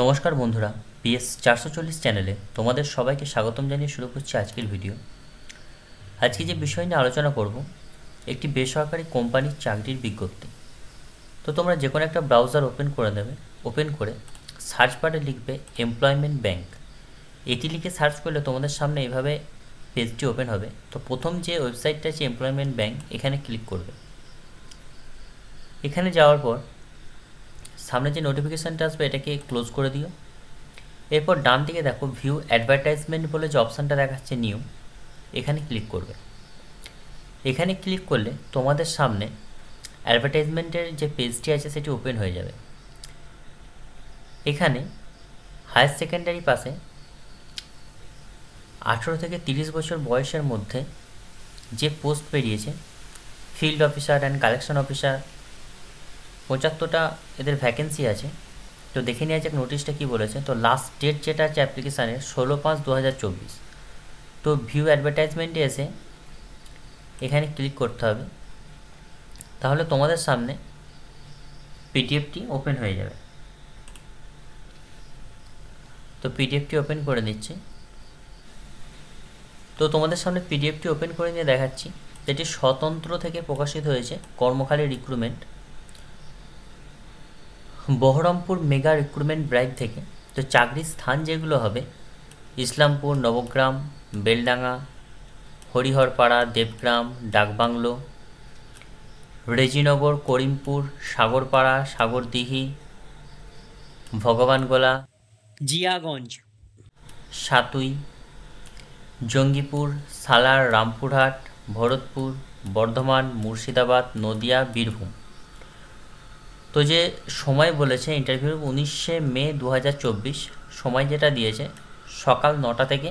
নমস্কার বন্ধুরা, পিএস 440 চ্যানেলে তোমাদের সবাইকে স্বাগতম জানিয়ে শুরু করছি আজকের ভিডিও। আজকে যে বিষয় নিয়ে আলোচনা করব, একটি বেসরকারি কোম্পানির চাকরির বিজ্ঞপ্তি। তো তোমরা যে কোনো একটা ব্রাউজার ওপেন করে নেবে, ওপেন করে সার্চ বারে লিখবে এমপ্লয়মেন্ট ব্যাংক। এটি লিখে সার্চ করলে তোমাদের সামনে এইভাবে পেজটি ওপেন হবে। তো প্রথম যে ওয়েবসাইটটা আছে এমপ্লয়মেন্ট ব্যাংক, এখানে ক্লিক করবে। এখানে যাওয়ার পর সামনে যে নোটিফিকেশানটা আসবে এটাকে ক্লোজ করে দিও। এরপর ডান দিকে দেখো ভিউ অ্যাডভার্টাইজমেন্ট বলে যে অপশানটা দেখাচ্ছে নিউ, এখানে ক্লিক করবে। এখানে ক্লিক করলে তোমাদের সামনে অ্যাডভার্টাইজমেন্টের যে পেজটি আছে সেটি ওপেন হয়ে যাবে। এখানে হায়ার সেকেন্ডারি পাশে 18 থেকে 30 বছর বয়সের মধ্যে যে পোস্ট বেরিয়েছে, field officer and collection officer, 75টা এদের ভ্যাকেন্সি আছে। তো দেখে নেওয়া যাক নোটিশটা কী বলেছে। তো লাস্ট ডেট যেটা আছে অ্যাপ্লিকেশানের 16/5/2024। তো ভিউ অ্যাডভার্টাইজমেন্টে এসে এখানে ক্লিক করতে হবে, তাহলে তোমাদের সামনে পিডিএফটি ওপেন হয়ে যাবে। তো পিডিএফটি ওপেন করে নিচ্ছে। তো তোমাদের সামনে পিডিএফটি ওপেন করে নিয়ে দেখাচ্ছি। এটি স্বতন্ত্র থেকে প্রকাশিত হয়েছে কর্মখালী recruitment, Baharampur mega recruitment drive থেকে। তো চাকরির স্থান যেগুলো হবে ইসলামপুর, নবগ্রাম, বেলডাঙ্গা, হরিহরপাড়া, দেবগ্রাম, ডাকবাংলো, রেজিনগর, করিমপুর, সাগরপাড়া, সাগরদিঘি, ভগবানগোলা, জিয়াগঞ্জ, সাতুই, জঙ্গিপুর, সালার, রামপুরহাট, ভরতপুর, বর্ধমান, মুর্শিদাবাদ, নদিয়া, বীরভূম। তো যে সময় বলেছে ইন্টারভিউ 19শে মে 2024, সময় যেটা দিয়েছে সকাল 9টা থেকে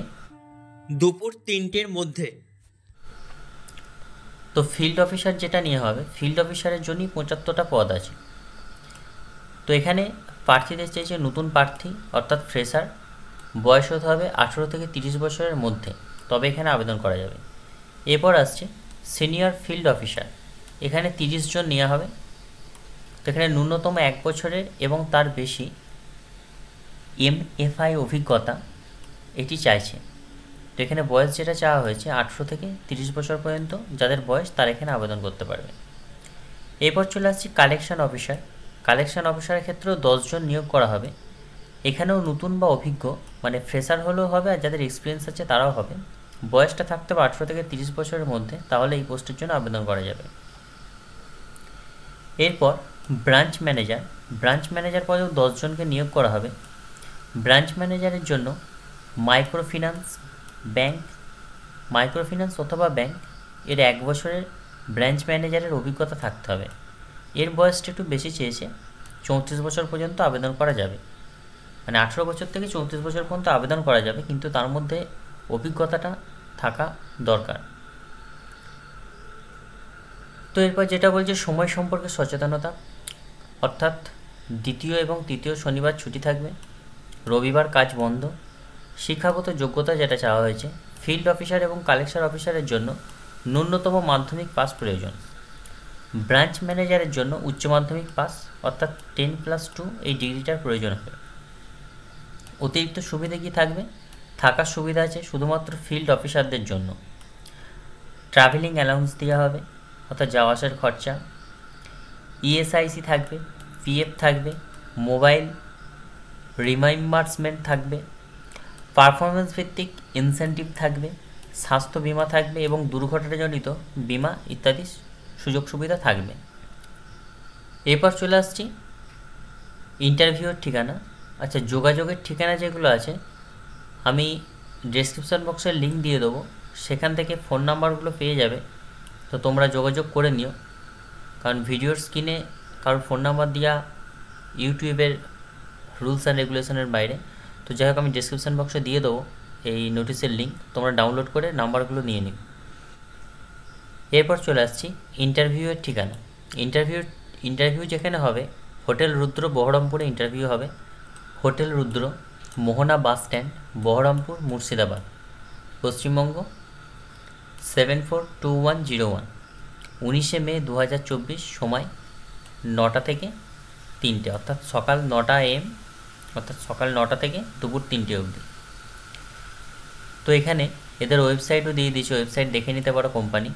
দুপুর 3টের মধ্যে। তো ফিল্ড অফিসার যেটা নিয়ে হবে, ফিল্ড অফিসারের জন্যই 75টা পদ আছে। তো এখানে প্রার্থীদের চেয়েছে নতুন প্রার্থী অর্থাৎ ফ্রেশার, বয়স হতে হবে 18 থেকে 30 বছরের মধ্যে, তবে এখানে আবেদন করা যাবে। এরপর আসছে সিনিয়র ফিল্ড অফিসার, এখানে 30 জন নেওয়া হবে। তো এখানে ন্যূনতম 1 বছরের এবং তার বেশি এমএফআই অভিজ্ঞতা এটি চাইছে। তো এখানে বয়স যেটা চাওয়া হয়েছে 18 থেকে 30 বছর পর্যন্ত যাদের বয়স, তারা এখানে আবেদন করতে পারবে। এরপর চলে আসছি কালেকশন অফিসার। কালেকশন অফিসারের ক্ষেত্রেও 10 জন নিয়োগ করা হবে। এখানেও নতুন বা অভিজ্ঞ, মানে ফ্রেশার হলেও হবে আর যাদের এক্সপিরিয়েন্স আছে তারাও হবে। বয়সটা থাকতে হবে 18 থেকে 30 বছরের মধ্যে, তাহলে এই পোস্টের জন্য আবেদন করা যাবে। এরপর ব্রাঞ্চ ম্যানেজার। ব্রাঞ্চ ম্যানেজার পদেও 10 জনকে নিয়োগ করা হবে। ব্রাঞ্চ ম্যানেজারের জন্য মাইক্রোফিন্যান্স অথবা ব্যাংক এর 1 বছরের ব্রাঞ্চ ম্যানেজারের অভিজ্ঞতা থাকতে হবে। এর বয়সটা একটু বেশি চেয়েছে, 34 বছর পর্যন্ত আবেদন করা যাবে। মানে 18 বছর থেকে 34 বছর পর্যন্ত আবেদন করা যাবে, কিন্তু তার মধ্যে অভিজ্ঞতাটা থাকা দরকার। তো এরপর যেটা বলছে সময় সম্পর্কে সচেতনতা, অর্থাৎ দ্বিতীয় এবং তৃতীয় শনিবার ছুটি থাকবে, রবিবার কাজ বন্ধ। শিক্ষাগত যোগ্যতা যেটা চাওয়া হয়েছে, ফিল্ড অফিসার এবং কালেকশন অফিসারের জন্য ন্যূনতম মাধ্যমিক পাস প্রয়োজন। ব্রাঞ্চ ম্যানেজারের জন্য উচ্চ মাধ্যমিক পাস অর্থাৎ 10+2 এই ডিগ্রিটার প্রয়োজন হবে। অতিরিক্ত সুবিধা কী থাকবে? থাকার সুবিধা আছে শুধুমাত্র ফিল্ড অফিসারদের জন্য। ট্রাভেলিং অ্যালাউন্স দেওয়া হবে অর্থাৎ যাওয়া আসার খরচা, ইএসআইসি থাকবে, পিএফ থাকবে, মোবাইল রিমাইম্বার্সমেন্ট থাকবে, পারফরমেন্স ভিত্তিক ইনসেন্টিভ থাকবে, স্বাস্থ্য বিমা থাকবে এবং দুর্ঘটনাজনিত বিমা ইত্যাদি সুযোগ সুবিধা থাকবে। এরপর চলে আসছি ইন্টারভিউর ঠিকানা। আচ্ছা, যোগাযোগের ঠিকানা যেগুলো আছে আমি ডেসক্রিপশান বক্সের লিঙ্ক দিয়ে দেবো, সেখান থেকে ফোন নাম্বারগুলো পেয়ে যাবে। তো তোমরা যোগাযোগ করে নিও, কারণ ভিডিওর স্ক্রিনে কারোর ফোন নাম্বার দেওয়া ইউটিউবের রুলস অ্যান্ড রেগুলেশনের বাইরে। তো যাই হোক, আমি ডেসক্রিপশান বক্সে দিয়ে দেবো এই নোটিশের লিঙ্ক, তোমরা ডাউনলোড করে নাম্বারগুলো নিয়ে নিও। এরপর চলে আসছি ইন্টারভিউয়ের ঠিকানা। ইন্টারভিউ যেখানে হবে, হোটেল রুদ্র বহরমপুরে ইন্টারভিউ হবে। হোটেল রুদ্র, মোহনা বাস স্ট্যান্ড, বহরমপুর, মুর্শিদাবাদ, পশ্চিমবঙ্গ 742101। 19শে মে 2024, সময় 9টা থেকে 3টে অর্থাৎ সকাল 9টা AM অর্থাৎ সকাল 9টা থেকে দুপুর 3টে অবধি। তো এখানে এদের ওয়েবসাইটও দিয়ে দিয়েছে, ওয়েবসাইট দেখে নিতে পারো কোম্পানি।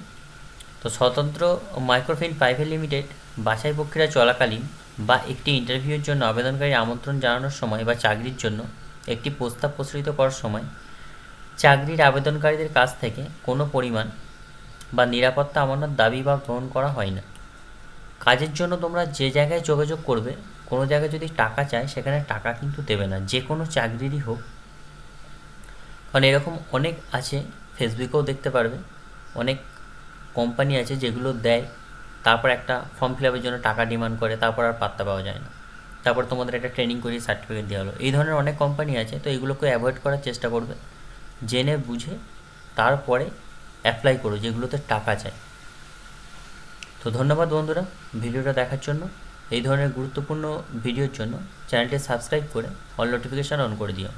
তো স্বতন্ত্র মাইক্রোফিন প্রাইভেট লিমিটেড বাছাই প্রক্রিয়া চলাকালীন বা একটি ইন্টারভিউয়ের জন্য আবেদনকারী আমন্ত্রণ জানানোর সময় বা চাকরির জন্য একটি প্রস্তাব প্রসারিত করার সময় চাকরির আবেদনকারীদের কাছ থেকে কোনো পরিমাণ বা নিরাপত্তা আমানত দাবি বা গ্রহণ করা হয় না। কাজের জন্য তোমরা যে জায়গায় যোগাযোগ করবে, কোনো জায়গায় যদি টাকা চায় সেখানে টাকা কিন্তু দেবে না, যে কোনো চাকরিরই হোক। কারণ এরকম অনেক আছে, ফেসবুকেও দেখতে পারবে অনেক কোম্পানি আছে যেগুলো দেয়, তারপর একটা ফর্ম ফিল আপের জন্য টাকা ডিমান্ড করে, তারপর আর পাত্তা পাওয়া যায় না, তারপর তোমাদের একটা ট্রেনিং করিয়ে সার্টিফিকেট দেওয়া হলো। এই ধরনের অনেক কোম্পানি আছে, তো এগুলোকে অ্যাভয়েড করার চেষ্টা করবে, জেনে বুঝে তারপরে অ্যাপ্লাই করো যেগুলোতে টাকা চায়। তো ধন্যবাদ বন্ধুরা ভিডিওটা দেখার জন্য। এই ধরনের গুরুত্বপূর্ণ ভিডিওর জন্য চ্যানেলটি সাবস্ক্রাইব করে অল নোটিফিকেশান অন করে দিও।